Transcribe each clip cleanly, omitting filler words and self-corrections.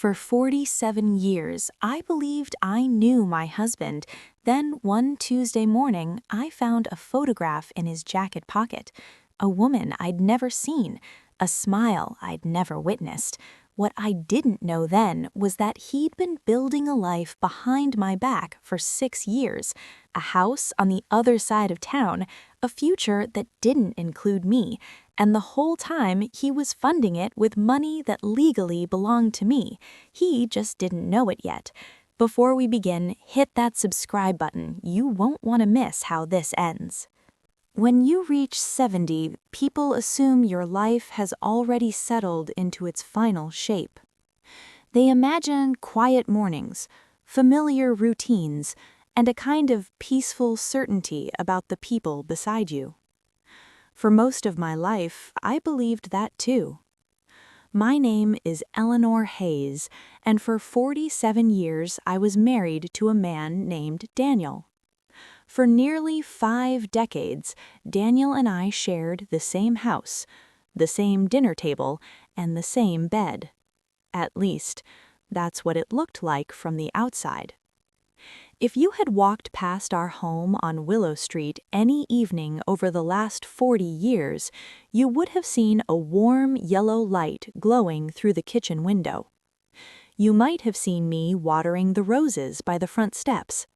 For 47 years, I believed I knew my husband. Then one Tuesday morning, I found a photograph in his jacket pocket. A woman I'd never seen, a smile I'd never witnessed. What I didn't know then was that he'd been building a life behind my back for 6 years, a house on the other side of town, a future that didn't include me, and the whole time he was funding it with money that legally belonged to me. He just didn't know it yet. Before we begin, hit that subscribe button. You won't want to miss how this ends. When you reach 70, people assume your life has already settled into its final shape. They imagine quiet mornings, familiar routines, and a kind of peaceful certainty about the people beside you. For most of my life, I believed that too. My name is Eleanor Hayes, and for 47 years I was married to a man named Daniel. For nearly 5 decades, Daniel and I shared the same house, the same dinner table, and the same bed. At least, that's what it looked like from the outside. If you had walked past our home on Willow Street any evening over the last 40 years, you would have seen a warm yellow light glowing through the kitchen window. You might have seen me watering the roses by the front steps.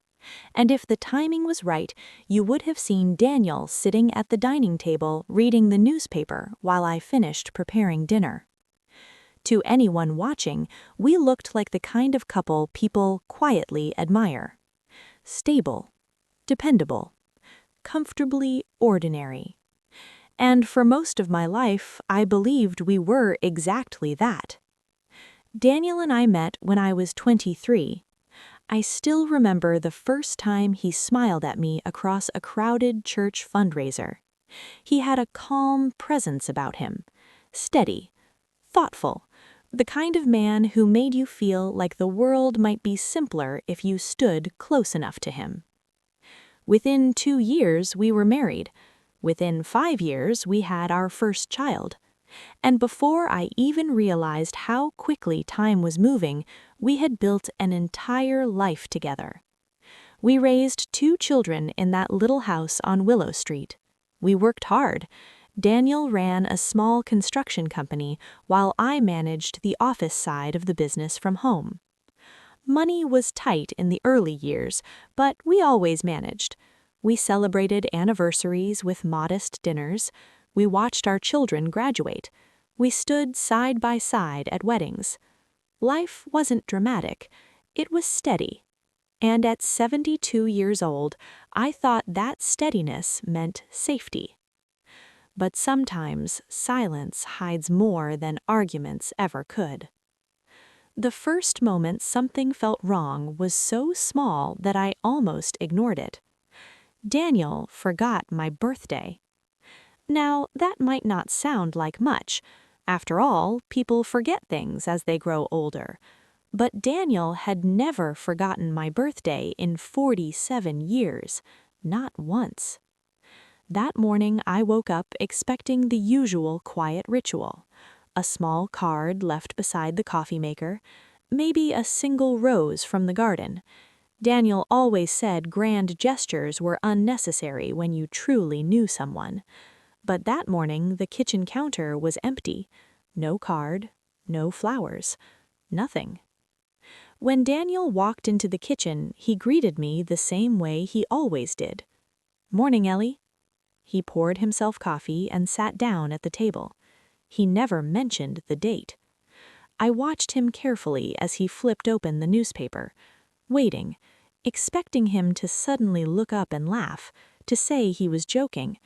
And if the timing was right, you would have seen Daniel sitting at the dining table reading the newspaper while I finished preparing dinner. To anyone watching, we looked like the kind of couple people quietly admire. Stable, dependable, comfortably ordinary. And for most of my life, I believed we were exactly that. Daniel and I met when I was 23. I still remember the first time he smiled at me across a crowded church fundraiser. He had a calm presence about him, steady, thoughtful, the kind of man who made you feel like the world might be simpler if you stood close enough to him. Within 2 years, we were married. Within 5 years, we had our first child. And before I even realized how quickly time was moving, we had built an entire life together. We raised 2 children in that little house on Willow Street. We worked hard. Daniel ran a small construction company while I managed the office side of the business from home. Money was tight in the early years, but we always managed. We celebrated anniversaries with modest dinners. We watched our children graduate. We stood side by side at weddings. Life wasn't dramatic. It was steady. And at 72 years old, I thought that steadiness meant safety. But sometimes silence hides more than arguments ever could. The first moment something felt wrong was so small that I almost ignored it. Daniel forgot my birthday. Now, that might not sound like much. After all, people forget things as they grow older. But Daniel had never forgotten my birthday in 47 years, not once. That morning, I woke up expecting the usual quiet ritual. A small card left beside the coffee maker, maybe a single rose from the garden. Daniel always said grand gestures were unnecessary when you truly knew someone. But that morning, the kitchen counter was empty. No card, no flowers, nothing. When Daniel walked into the kitchen, he greeted me the same way he always did. "Morning, Ellie." He poured himself coffee and sat down at the table. He never mentioned the date. I watched him carefully as he flipped open the newspaper, waiting, expecting him to suddenly look up and laugh, to say he was joking.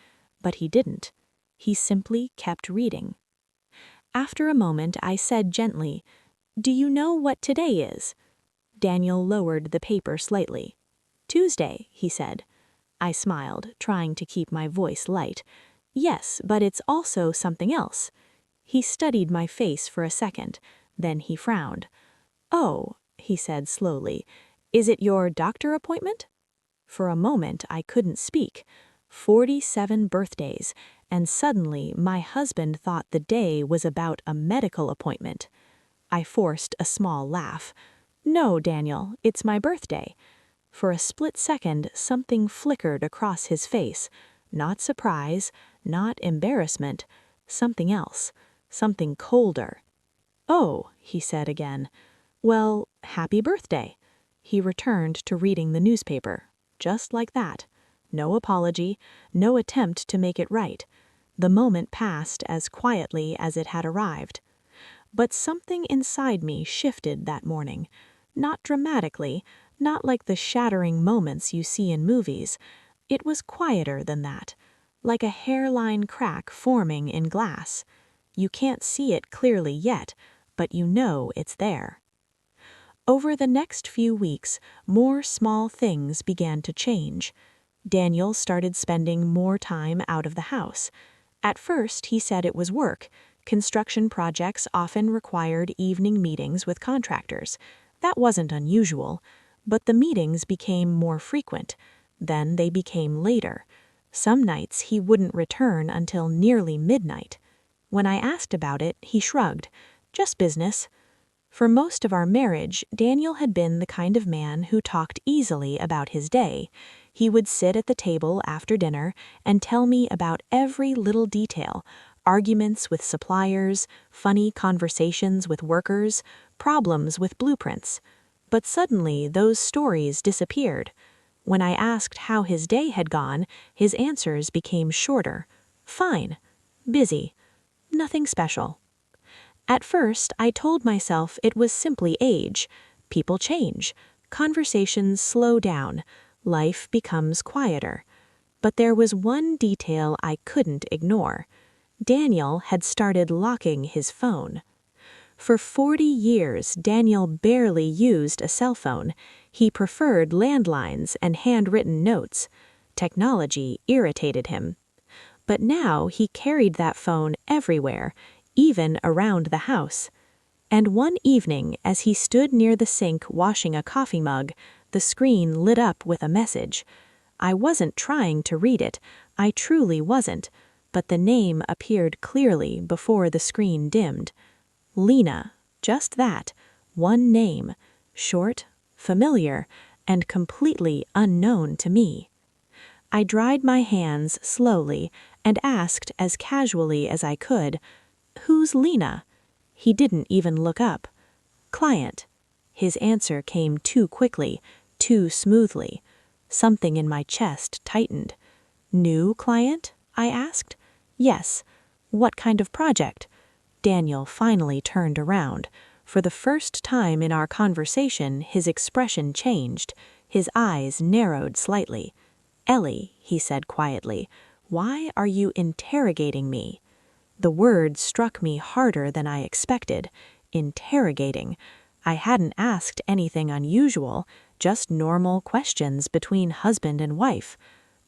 But he didn't. He simply kept reading. After a moment, I said gently, "Do you know what today is?" Daniel lowered the paper slightly. "Tuesday," he said. I smiled, trying to keep my voice light. "Yes, but it's also something else." He studied my face for a second. Then he frowned. "Oh," he said slowly, "is it your doctor appointment?" For a moment, I couldn't speak. 47 birthdays, and suddenly my husband thought the day was about a medical appointment. I forced a small laugh. "No, Daniel, it's my birthday." For a split second, something flickered across his face. Not surprise, not embarrassment, something else, something colder. "Oh," he said again. "Well, happy birthday." He returned to reading the newspaper, just like that. No apology, no attempt to make it right. The moment passed as quietly as it had arrived. But something inside me shifted that morning. Not dramatically, not like the shattering moments you see in movies. It was quieter than that, like a hairline crack forming in glass. You can't see it clearly yet, but you know it's there. Over the next few weeks, more small things began to change. Daniel started spending more time out of the house. At first, he said it was work. Construction projects often required evening meetings with contractors. That wasn't unusual, but the meetings became more frequent. Then they became later. Some nights he wouldn't return until nearly midnight. When I asked about it, he shrugged. "Just business." For most of our marriage, Daniel had been the kind of man who talked easily about his day. He would sit at the table after dinner and tell me about every little detail: arguments with suppliers, funny conversations with workers, problems with blueprints. But suddenly, those stories disappeared. When I asked how his day had gone, his answers became shorter. "Fine. Busy. Nothing special." At first, I told myself it was simply age. People change. Conversations slow down. Life becomes quieter. But there was one detail I couldn't ignore. Daniel had started locking his phone. For 40 years, Daniel barely used a cell phone. He preferred landlines and handwritten notes. Technology irritated him. But now he carried that phone everywhere, even around the house. And one evening, as he stood near the sink washing a coffee mug, the screen lit up with a message. I wasn't trying to read it. I truly wasn't. But the name appeared clearly before the screen dimmed. Lena, just that, one name, short, familiar, and completely unknown to me. I dried my hands slowly and asked as casually as I could, "Who's Lena?" He didn't even look up. "Client." His answer came too quickly, too smoothly. Something in my chest tightened. "New client?" I asked. "Yes." "What kind of project?" Daniel finally turned around. For the first time in our conversation, his expression changed. His eyes narrowed slightly. "Ellie," he said quietly, "why are you interrogating me?" The word struck me harder than I expected. Interrogating. I hadn't asked anything unusual, just normal questions between husband and wife.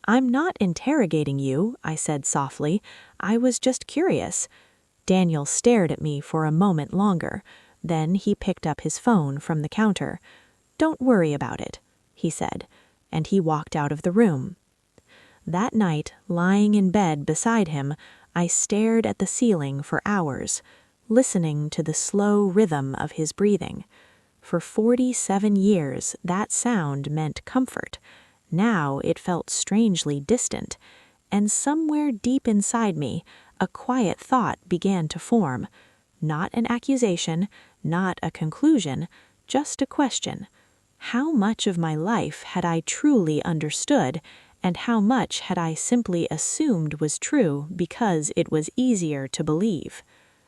"I'm not interrogating you," I said softly. "I was just curious." Daniel stared at me for a moment longer. Then he picked up his phone from the counter. "Don't worry about it," he said, and he walked out of the room. That night, lying in bed beside him, I stared at the ceiling for hours, listening to the slow rhythm of his breathing. For 47 years, that sound meant comfort. Now it felt strangely distant, and somewhere deep inside me, a quiet thought began to form. Not an accusation, not a conclusion, just a question. How much of my life had I truly understood, and how much had I simply assumed was true because it was easier to believe?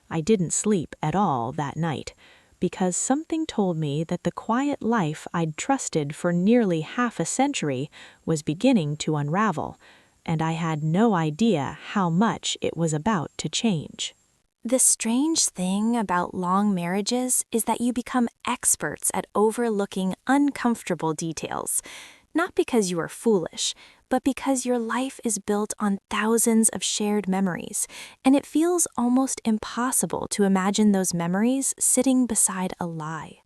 I didn't sleep at all that night, because something told me that the quiet life I'd trusted for nearly half a century was beginning to unravel, and I had no idea how much it was about to change. The strange thing about long marriages is that you become experts at overlooking uncomfortable details, not because you are foolish, but because your life is built on thousands of shared memories, and it feels almost impossible to imagine those memories sitting beside a lie.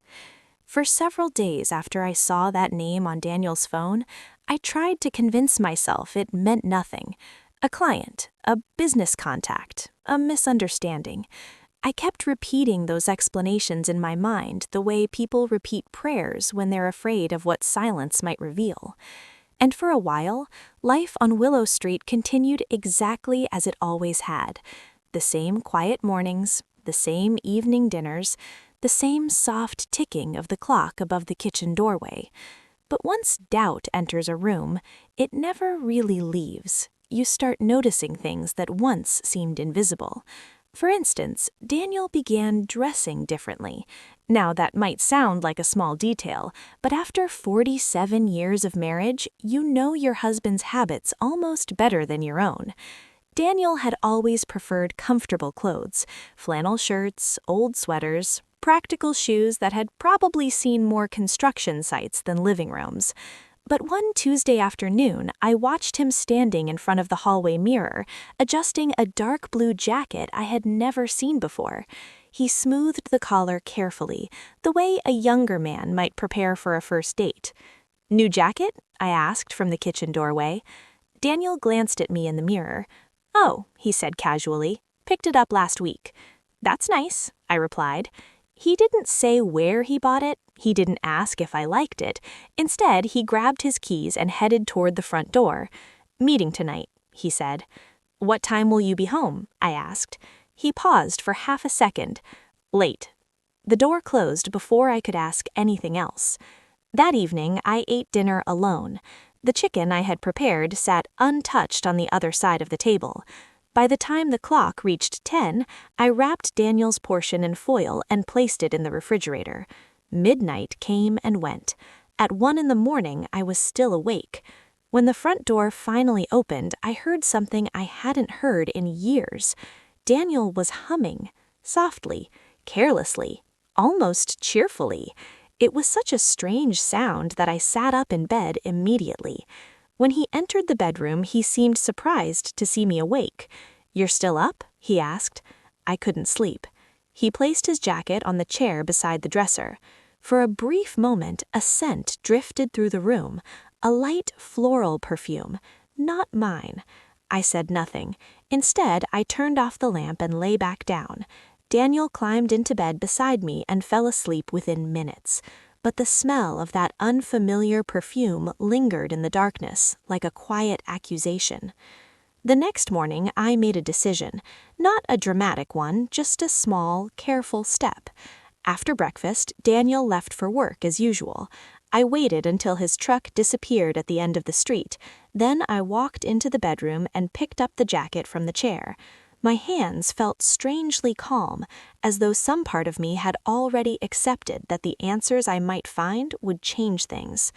For several days after I saw that name on Daniel's phone, I tried to convince myself it meant nothing. A client, a business contact, a misunderstanding. I kept repeating those explanations in my mind the way people repeat prayers when they're afraid of what silence might reveal. And for a while, life on Willow Street continued exactly as it always had. The same quiet mornings, the same evening dinners, the same soft ticking of the clock above the kitchen doorway. But once doubt enters a room, it never really leaves. You start noticing things that once seemed invisible. For instance, Daniel began dressing differently. Now, that might sound like a small detail, but after 47 years of marriage, you know your husband's habits almost better than your own. Daniel had always preferred comfortable clothes, flannel shirts, old sweaters, practical shoes that had probably seen more construction sites than living rooms. But one Tuesday afternoon, I watched him standing in front of the hallway mirror, adjusting a dark blue jacket I had never seen before. He smoothed the collar carefully, the way a younger man might prepare for a first date. "New jacket?" I asked from the kitchen doorway. Daniel glanced at me in the mirror. "Oh," he said casually, "picked it up last week." "That's nice," I replied. He didn't say where he bought it, he didn't ask if I liked it. Instead, he grabbed his keys and headed toward the front door. "Meeting tonight," he said. "What time will you be home?" I asked. He paused for half a second. "Late." The door closed before I could ask anything else. That evening, I ate dinner alone. The chicken I had prepared sat untouched on the other side of the table. By the time the clock reached 10, I wrapped Daniel's portion in foil and placed it in the refrigerator. Midnight came and went. At 1 in the morning, I was still awake. When the front door finally opened, I heard something I hadn't heard in years. Daniel was humming, softly, carelessly, almost cheerfully. It was such a strange sound that I sat up in bed immediately. When he entered the bedroom, he seemed surprised to see me awake. "You're still up?" he asked. I couldn't sleep. He placed his jacket on the chair beside the dresser. For a brief moment, a scent drifted through the room, a light floral perfume, not mine. I said nothing. Instead, I turned off the lamp and lay back down. Daniel climbed into bed beside me and fell asleep within minutes. But the smell of that unfamiliar perfume lingered in the darkness, like a quiet accusation. The next morning, I made a decision. Not a dramatic one, just a small, careful step. After breakfast, Daniel left for work as usual. I waited until his truck disappeared at the end of the street. Then I walked into the bedroom and picked up the jacket from the chair. My hands felt strangely calm, as though some part of me had already accepted that the answers I might find would change things.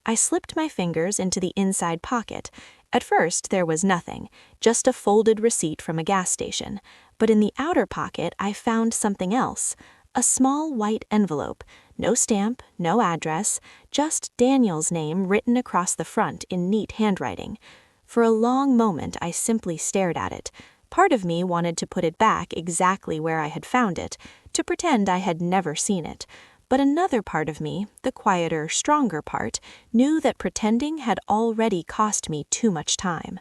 I slipped my fingers into the inside pocket. At first, there was nothing, just a folded receipt from a gas station. But in the outer pocket, I found something else. A small white envelope, no stamp, no address, just Daniel's name written across the front in neat handwriting. For a long moment, I simply stared at it. Part of me wanted to put it back exactly where I had found it, to pretend I had never seen it. But another part of me, the quieter, stronger part, knew that pretending had already cost me too much time.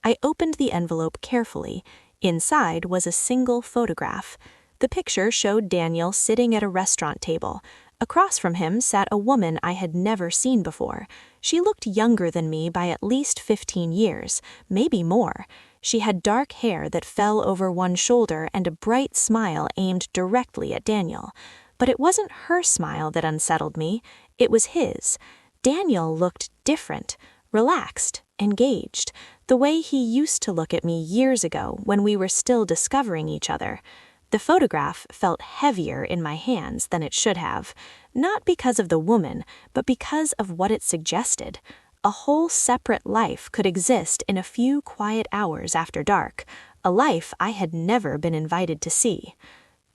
I opened the envelope carefully. Inside was a single photograph. The picture showed Daniel sitting at a restaurant table. Across from him sat a woman I had never seen before. She looked younger than me by at least 15 years, maybe more. She had dark hair that fell over one shoulder and a bright smile aimed directly at Daniel. But it wasn't her smile that unsettled me, it was his. Daniel looked different, relaxed, engaged, the way he used to look at me years ago when we were still discovering each other. The photograph felt heavier in my hands than it should have, not because of the woman, but because of what it suggested. A whole separate life could exist in a few quiet hours after dark, a life I had never been invited to see.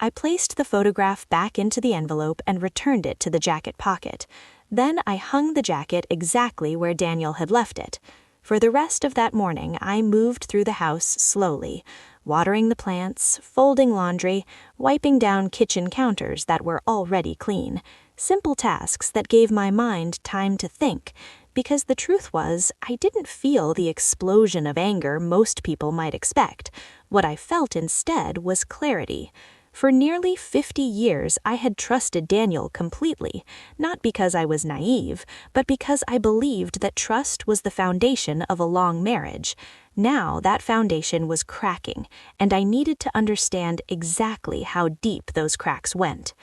I placed the photograph back into the envelope and returned it to the jacket pocket. Then I hung the jacket exactly where Daniel had left it. For the rest of that morning, I moved through the house slowly, watering the plants, folding laundry, wiping down kitchen counters that were already clean. Simple tasks that gave my mind time to think, because the truth was, I didn't feel the explosion of anger most people might expect. What I felt instead was clarity. For nearly 50 years, I had trusted Daniel completely, not because I was naive, but because I believed that trust was the foundation of a long marriage. Now that foundation was cracking, and I needed to understand exactly how deep those cracks went.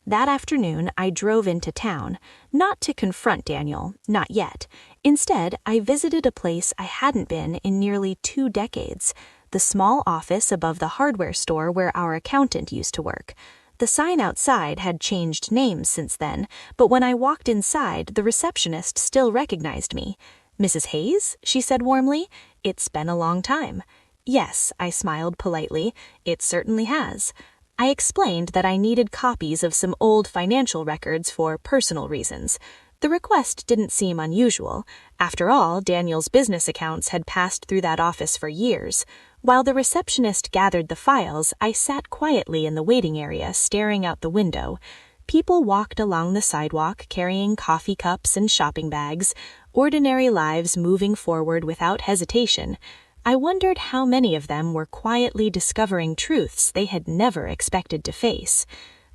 That afternoon, I drove into town, not to confront Daniel, not yet. Instead, I visited a place I hadn't been in nearly 2 decades, the small office above the hardware store where our accountant used to work. The sign outside had changed names since then, but when I walked inside, the receptionist still recognized me. "Mrs. Hayes?" she said warmly. "It's been a long time." "Yes," I smiled politely, "it certainly has." I explained that I needed copies of some old financial records for personal reasons. The request didn't seem unusual. After all, Daniel's business accounts had passed through that office for years. While the receptionist gathered the files, I sat quietly in the waiting area, staring out the window. People walked along the sidewalk, carrying coffee cups and shopping bags, ordinary lives moving forward without hesitation. I wondered how many of them were quietly discovering truths they had never expected to face.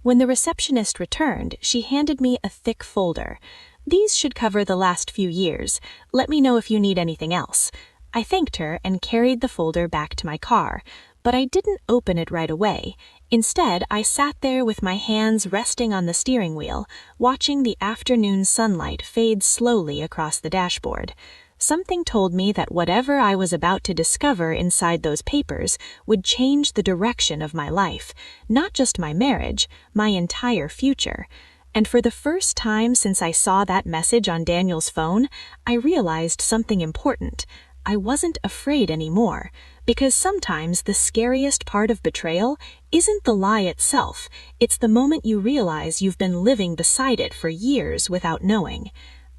When the receptionist returned, she handed me a thick folder. "These should cover the last few years. Let me know if you need anything else." I thanked her and carried the folder back to my car, but I didn't open it right away. Instead, I sat there with my hands resting on the steering wheel, watching the afternoon sunlight fade slowly across the dashboard. Something told me that whatever I was about to discover inside those papers would change the direction of my life, not just my marriage, my entire future. And for the first time since I saw that message on Daniel's phone, I realized something important. I wasn't afraid anymore, because sometimes the scariest part of betrayal isn't the lie itself, it's the moment you realize you've been living beside it for years without knowing.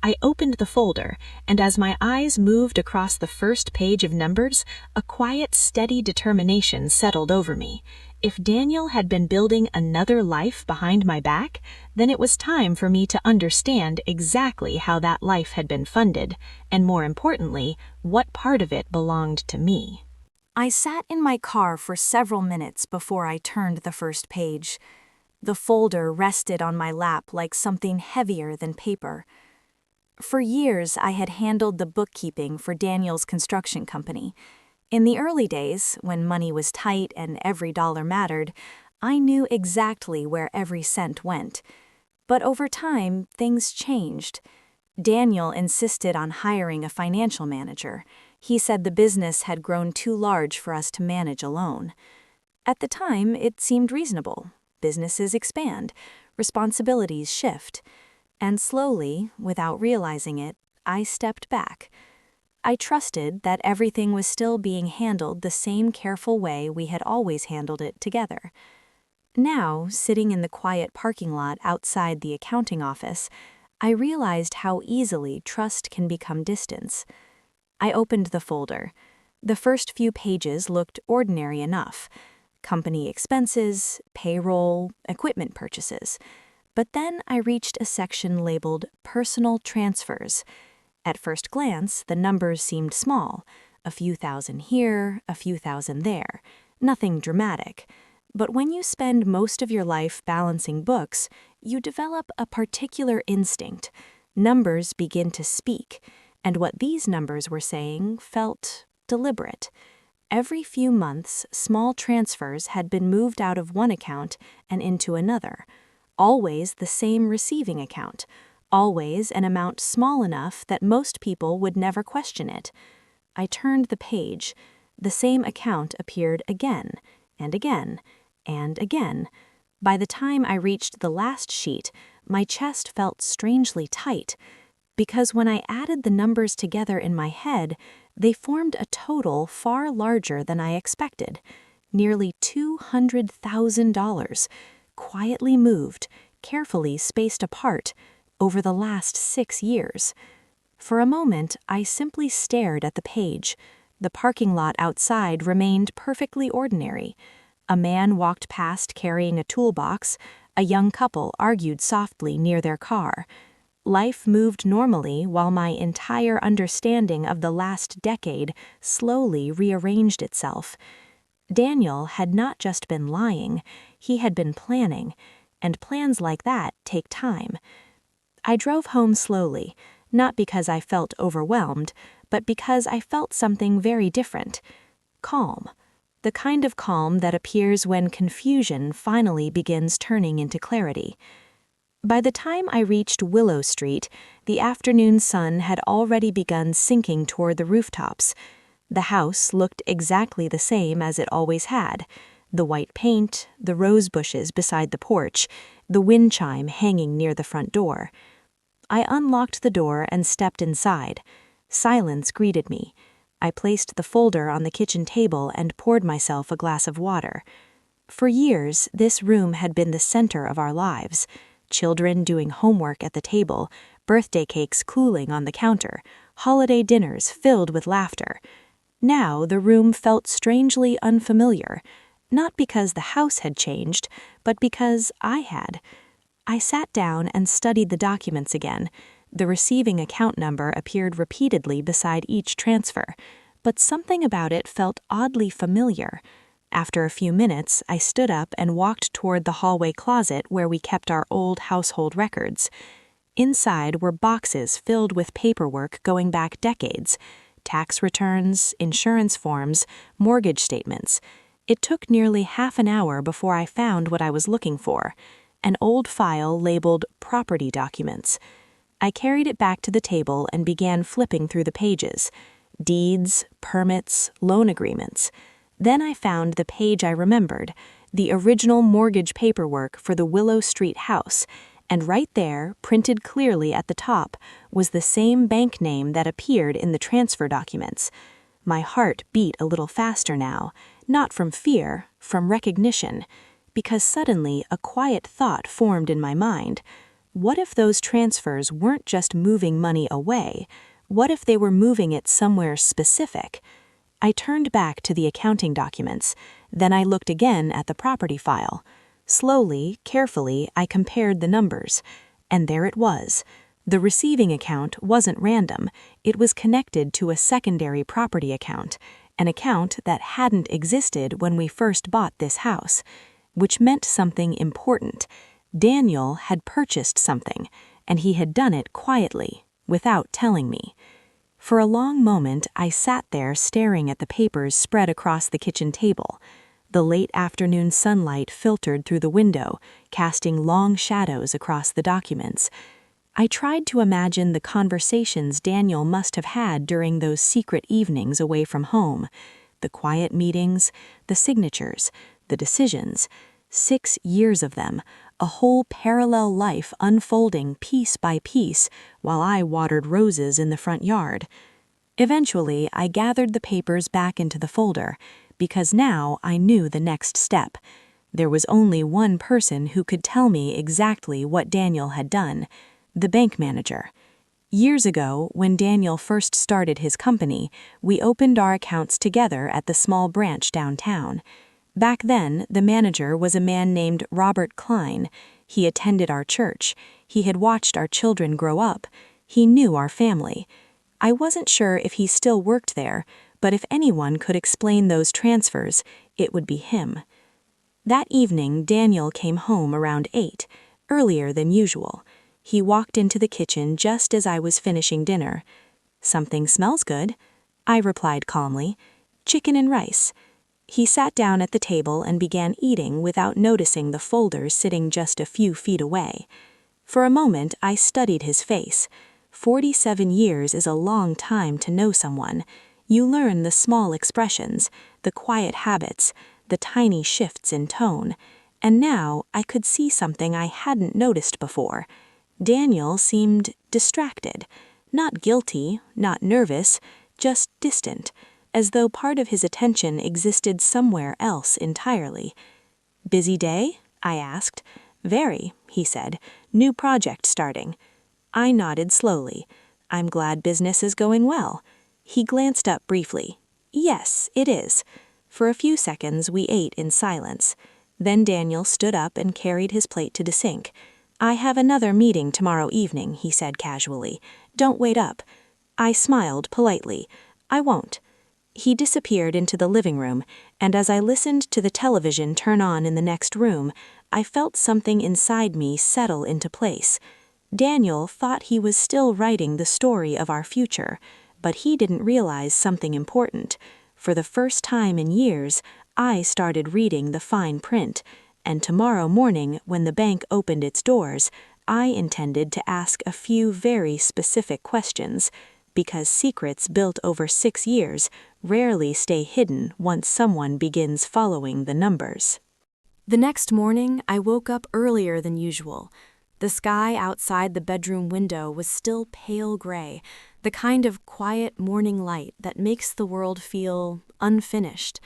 I opened the folder, and as my eyes moved across the first page of numbers, a quiet, steady determination settled over me. If Daniel had been building another life behind my back, then it was time for me to understand exactly how that life had been funded, and more importantly, what part of it belonged to me. I sat in my car for several minutes before I turned the first page. The folder rested on my lap like something heavier than paper. For years, I had handled the bookkeeping for Daniel's construction company. In the early days, when money was tight and every dollar mattered, I knew exactly where every cent went. But over time, things changed. Daniel insisted on hiring a financial manager. He said the business had grown too large for us to manage alone. At the time, it seemed reasonable. Businesses expand, responsibilities shift. And slowly, without realizing it, I stepped back. I trusted that everything was still being handled the same careful way we had always handled it together. Now, sitting in the quiet parking lot outside the accounting office, I realized how easily trust can become distance. I opened the folder. The first few pages looked ordinary enough. Company expenses, payroll, equipment purchases. But then I reached a section labeled Personal Transfers. At first glance, the numbers seemed small, a few thousand here, a few thousand there, nothing dramatic. But when you spend most of your life balancing books, you develop a particular instinct. Numbers begin to speak, and what these numbers were saying felt deliberate. Every few months, small transfers had been moved out of one account and into another. Always the same receiving account, always an amount small enough that most people would never question it. I turned the page. The same account appeared again, and again, and again. By the time I reached the last sheet, my chest felt strangely tight, because when I added the numbers together in my head, they formed a total far larger than I expected. Nearly $200,000. Quietly moved, carefully spaced apart, over the last 6 years. For a moment, I simply stared at the page. The parking lot outside remained perfectly ordinary. A man walked past carrying a toolbox. A young couple argued softly near their car. Life moved normally while my entire understanding of the last decade slowly rearranged itself. Daniel had not just been lying, he had been planning, and plans like that take time. I drove home slowly, not because I felt overwhelmed, but because I felt something very different. Calm. The kind of calm that appears when confusion finally begins turning into clarity. By the time I reached Willow Street, the afternoon sun had already begun sinking toward the rooftops. The house looked exactly the same as it always had. The white paint, the rose bushes beside the porch, the wind chime hanging near the front door. I unlocked the door and stepped inside. Silence greeted me. I placed the folder on the kitchen table and poured myself a glass of water. For years, this room had been the center of our lives. Children doing homework at the table, birthday cakes cooling on the counter, holiday dinners filled with laughter. Now the room felt strangely unfamiliar, not because the house had changed, but because I had. I sat down and studied the documents again. The receiving account number appeared repeatedly beside each transfer, but something about it felt oddly familiar. After a few minutes, I stood up and walked toward the hallway closet where we kept our old household records. Inside were boxes filled with paperwork going back decades: tax returns, insurance forms, mortgage statements. It took nearly half an hour before I found what I was looking for: an old file labeled Property Documents. I carried it back to the table and began flipping through the pages: deeds, permits, loan agreements. Then I found the page I remembered, the original mortgage paperwork for the Willow Street house, and right there, printed clearly at the top, was the same bank name that appeared in the transfer documents. My heart beat a little faster now, not from fear, from recognition, because suddenly a quiet thought formed in my mind. What if those transfers weren't just moving money away? What if they were moving it somewhere specific? I turned back to the accounting documents. Then I looked again at the property file. Slowly, carefully, I compared the numbers. And there it was. The receiving account wasn't random. It was connected to a secondary property account, an account that hadn't existed when we first bought this house, which meant something important. Daniel had purchased something, and he had done it quietly, without telling me. For a long moment, I sat there staring at the papers spread across the kitchen table. The late afternoon sunlight filtered through the window, casting long shadows across the documents. I tried to imagine the conversations Daniel must have had during those secret evenings away from home. The quiet meetings, the signatures, the decisions. 6 years of them, a whole parallel life unfolding piece by piece while I watered roses in the front yard. Eventually, I gathered the papers back into the folder, because now I knew the next step. There was only one person who could tell me exactly what Daniel had done: the bank manager. Years ago, when Daniel first started his company, we opened our accounts together at the small branch downtown. Back then, the manager was a man named Robert Klein. He attended our church. He had watched our children grow up. He knew our family. I wasn't sure if he still worked there, but if anyone could explain those transfers, it would be him. That evening, Daniel came home around 8, earlier than usual. He walked into the kitchen just as I was finishing dinner. "Something smells good," I replied calmly. "Chicken and rice." He sat down at the table and began eating without noticing the folders sitting just a few feet away. For a moment, I studied his face. 47 years is a long time to know someone. You learn the small expressions, the quiet habits, the tiny shifts in tone. And now I could see something I hadn't noticed before. Daniel seemed distracted. Not guilty, not nervous, just distant, as though part of his attention existed somewhere else entirely. "Busy day?" I asked. "Very," he said. "New project starting." I nodded slowly. "I'm glad business is going well." He glanced up briefly. "Yes, it is." For a few seconds we ate in silence. Then Daniel stood up and carried his plate to the sink. "I have another meeting tomorrow evening," he said casually. "Don't wait up." I smiled politely. "I won't." He disappeared into the living room, and as I listened to the television turn on in the next room, I felt something inside me settle into place. Daniel thought he was still writing the story of our future, but he didn't realize something important. For the first time in years, I started reading the fine print, and tomorrow morning, when the bank opened its doors, I intended to ask a few very specific questions, because secrets built over 6 years rarely stay hidden once someone begins following the numbers. The next morning, I woke up earlier than usual. The sky outside the bedroom window was still pale gray, the kind of quiet morning light that makes the world feel unfinished.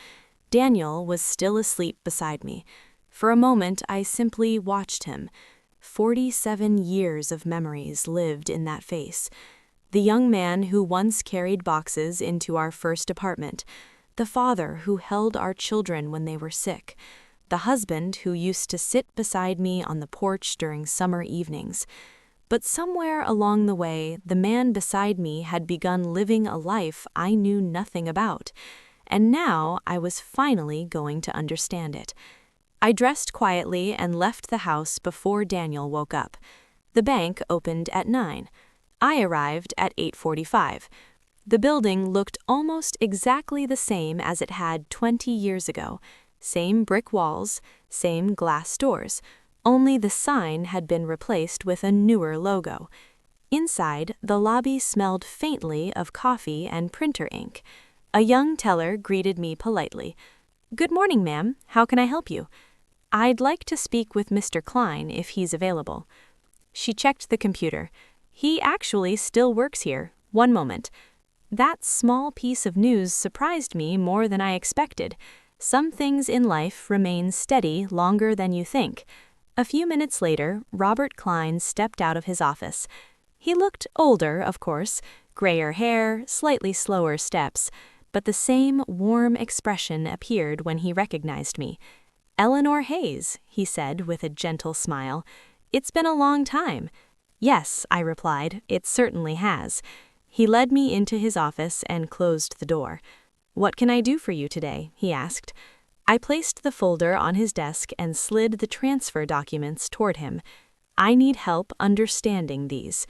Daniel was still asleep beside me. For a moment, I simply watched him. 47 years of memories lived in that face. The young man who once carried boxes into our first apartment, the father who held our children when they were sick, the husband who used to sit beside me on the porch during summer evenings. But somewhere along the way, the man beside me had begun living a life I knew nothing about, and now I was finally going to understand it. I dressed quietly and left the house before Daniel woke up. The bank opened at 9. I arrived at 8:45. The building looked almost exactly the same as it had 20 years ago. Same brick walls, same glass doors, only the sign had been replaced with a newer logo. Inside, the lobby smelled faintly of coffee and printer ink. A young teller greeted me politely. "Good morning, ma'am. How can I help you?" "I'd like to speak with Mr. Klein if he's available." She checked the computer. "He actually still works here. One moment." That small piece of news surprised me more than I expected. Some things in life remain steady longer than you think. A few minutes later, Robert Klein stepped out of his office. He looked older, of course, grayer hair, slightly slower steps, but the same warm expression appeared when he recognized me. "Eleanor Hayes," he said with a gentle smile. "It's been a long time." "Yes," I replied, "it certainly has." He led me into his office and closed the door. "What can I do for you today?" he asked. I placed the folder on his desk and slid the transfer documents toward him. "I need help understanding these."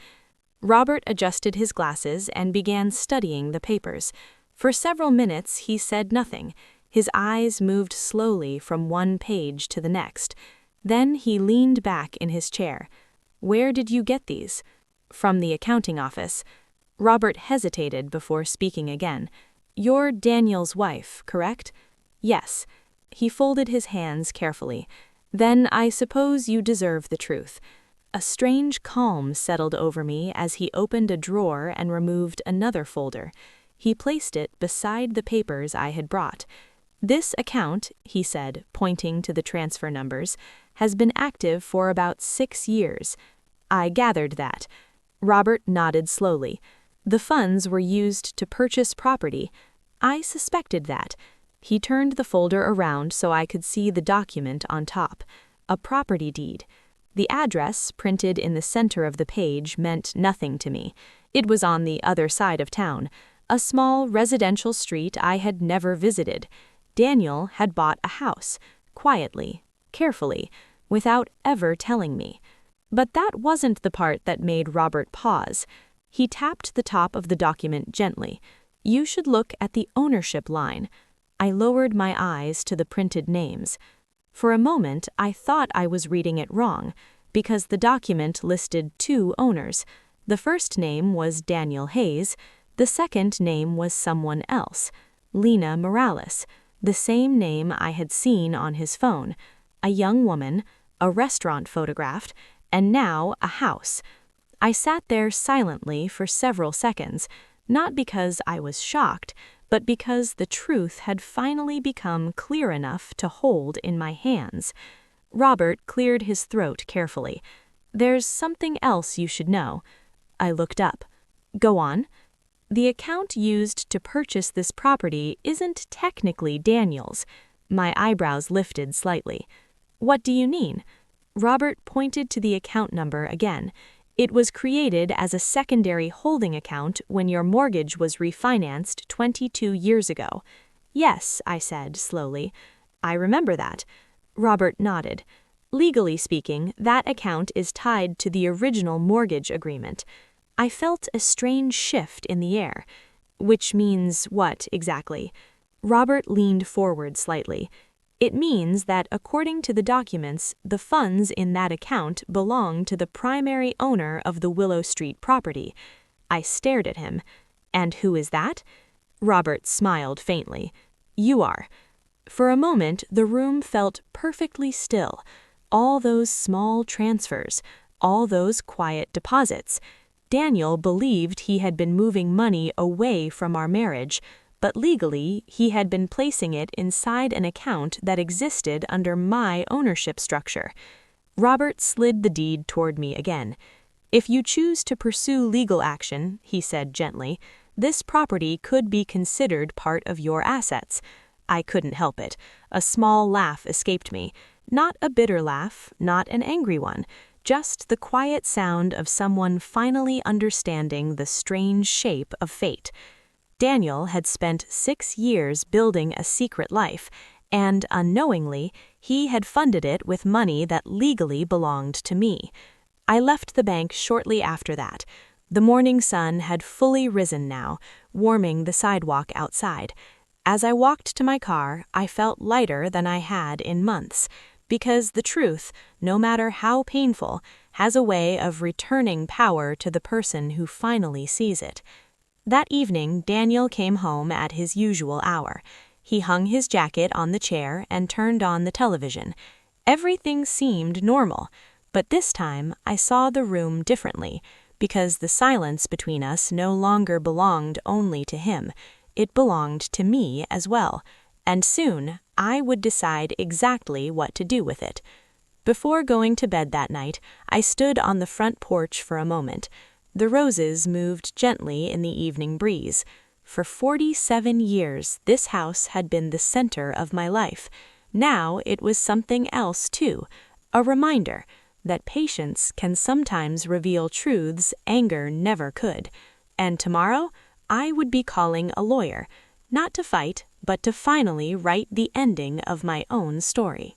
Robert adjusted his glasses and began studying the papers. For several minutes he said nothing. His eyes moved slowly from one page to the next. Then he leaned back in his chair. "Where did you get these?" "From the accounting office." Robert hesitated before speaking again. "You're Daniel's wife, correct?" "Yes." He folded his hands carefully. "Then I suppose you deserve the truth." A strange calm settled over me as he opened a drawer and removed another folder. He placed it beside the papers I had brought. "This account," he said, pointing to the transfer numbers, "has been active for about 6 years." I gathered that. Robert nodded slowly. "The funds were used to purchase property." I suspected that. He turned the folder around so I could see the document on top. A property deed. The address, printed in the center of the page, meant nothing to me. It was on the other side of town, a small residential street I had never visited. Daniel had bought a house, quietly, carefully, without ever telling me. But that wasn't the part that made Robert pause. He tapped the top of the document gently. "You should look at the ownership line." I lowered my eyes to the printed names. For a moment, I thought I was reading it wrong, because the document listed 2 owners. The first name was Daniel Hayes. The second name was someone else, Lena Morales, the same name I had seen on his phone. A young woman, a restaurant photographed, and now a house. I sat there silently for several seconds, not because I was shocked, but because the truth had finally become clear enough to hold in my hands. Robert cleared his throat carefully. "There's something else you should know." I looked up. "Go on." "The account used to purchase this property isn't technically Daniel's." My eyebrows lifted slightly. "What do you mean?" Robert pointed to the account number again. It was created as a secondary holding account when your mortgage was refinanced 22 years ago. Yes, I said slowly. I remember that. Robert nodded. Legally speaking, that account is tied to the original mortgage agreement. I felt a strange shift in the air. Which means what, exactly? Robert leaned forward slightly. It means that according to the documents, the funds in that account belong to the primary owner of the Willow Street property. I stared at him. And who is that? Robert smiled faintly. You are. For a moment, the room felt perfectly still. All those small transfers, all those quiet deposits. Daniel believed he had been moving money away from our marriage, but legally, he had been placing it inside an account that existed under my ownership structure. Robert slid the deed toward me again. If you choose to pursue legal action, he said gently, this property could be considered part of your assets. I couldn't help it. A small laugh escaped me. Not a bitter laugh, not an angry one. Just the quiet sound of someone finally understanding the strange shape of fate. Daniel had spent 6 years building a secret life, and unknowingly, he had funded it with money that legally belonged to me. I left the bank shortly after that. The morning sun had fully risen now, warming the sidewalk outside. As I walked to my car, I felt lighter than I had in months. Because the truth, no matter how painful, has a way of returning power to the person who finally sees it. That evening, Daniel came home at his usual hour. He hung his jacket on the chair and turned on the television. Everything seemed normal, but this time I saw the room differently, because the silence between us no longer belonged only to him. It belonged to me as well. And soon, I would decide exactly what to do with it. Before going to bed that night, I stood on the front porch for a moment. The roses moved gently in the evening breeze. For 47 years, this house had been the center of my life. Now it was something else too, a reminder that patience can sometimes reveal truths anger never could. And tomorrow, I would be calling a lawyer, not to fight, but to finally write the ending of my own story.